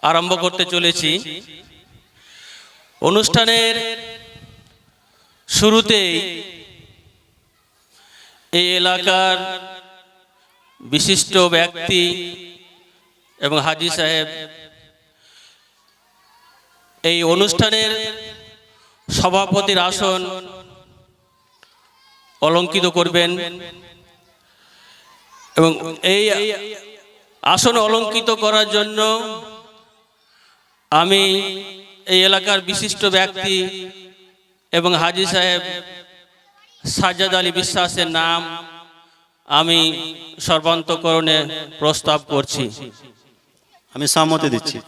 আরম্ভ করতে চলেছি। অনুষ্ঠানের শুরুতেই এই এলাকার বিশিষ্ট ব্যক্তি এবং হাজী সাহেব এই অনুষ্ঠানের সভাপতির আসন অলঙ্কৃত করবেন এবং এই আসন অলঙ্কৃত করার জন্য আমি এই এলাকার বিশিষ্ট ব্যক্তি এবং হাজী সাহেব সাজ্জাদ আলী বিশ্বাসের নাম আমি সর্বান্তকরণে প্রস্তাব করছি। আমি সম্মতি দিচ্ছি।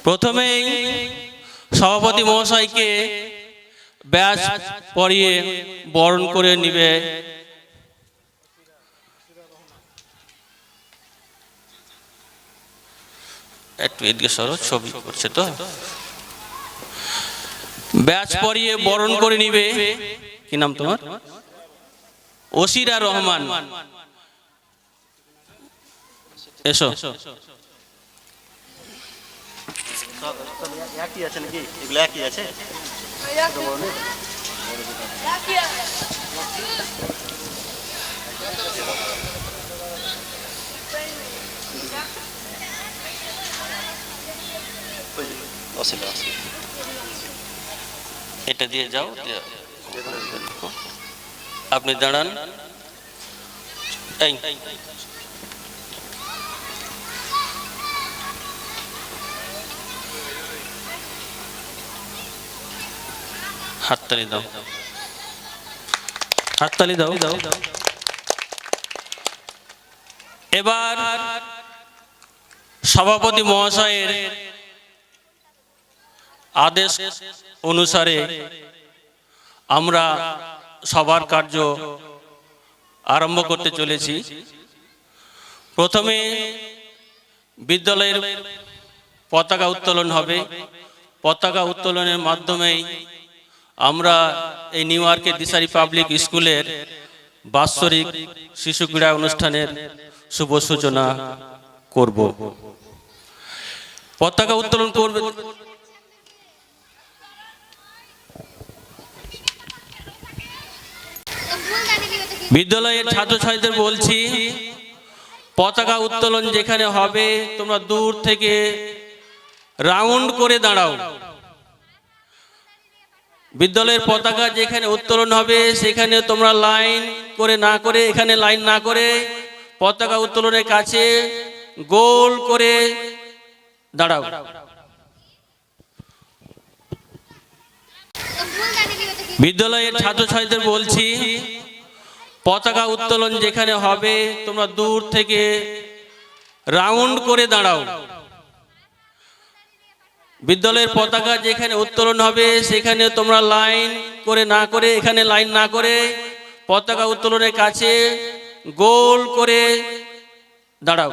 প্রথমেই সভাপতি মহাশয়কে ব্যাজ পরিয়ে বরণ করে নিবে একটু এদিকে সরো, ছবি করছে তো। ব্যাজ পরিয়ে বরণ করে নিবে, কি নাম তোমার? ওসিরা রহমান, এসো। একই আছে নাকি? এগুলো একই আছে? এটা দিয়ে যাও, আপনি দাঁড়ান। এই হাততালি দাও, হাততালি দাও। এবার সভাপতি মহাশয়ের আদেশ অনুসারে আমরা সবার কার্য আরম্ভ করতে চলেছি। প্রথমে বিদ্যালয়ের পতাকা উত্তোলন হবে। পতাকা উত্তোলনের মাধ্যমেই আমরা এই নিউ ইয়র্কের দিশারি পাবলিক স্কুলের বাৎসরিক শিশু ক্রীড়া অনুষ্ঠানের শুভ সূচনা করব। পতাকা উত্তোলন করবে বিদ্যালয়ের ছাত্রছাত্রীদের বলছি, পতাকা উত্তোলন যেখানে হবে তোমরা দূর থেকে রাউন্ড করে দাঁড়াও। বিদ্যালয়ের পতাকা যেখানে উত্তোলন হবে সেখানে তোমরা লাইন করে না করে, এখানে লাইন না করে পতাকা উত্তোলনের কাছে গোল করে দাঁড়াও। বিদ্যালয়ের ছাত্রছাত্রীদের বলছি, পতাকা উত্তোলন যেখানে হবে তোমরা দূর থেকে রাউন্ড করে দাঁড়াও। বিদ্যালয়ের পতাকা যেখানে উত্তোলন হবে সেখানে তোমরা লাইন করে না করে, এখানে লাইন না করে পতাকা উত্তোলনের কাছে গোল করে দাঁড়াও।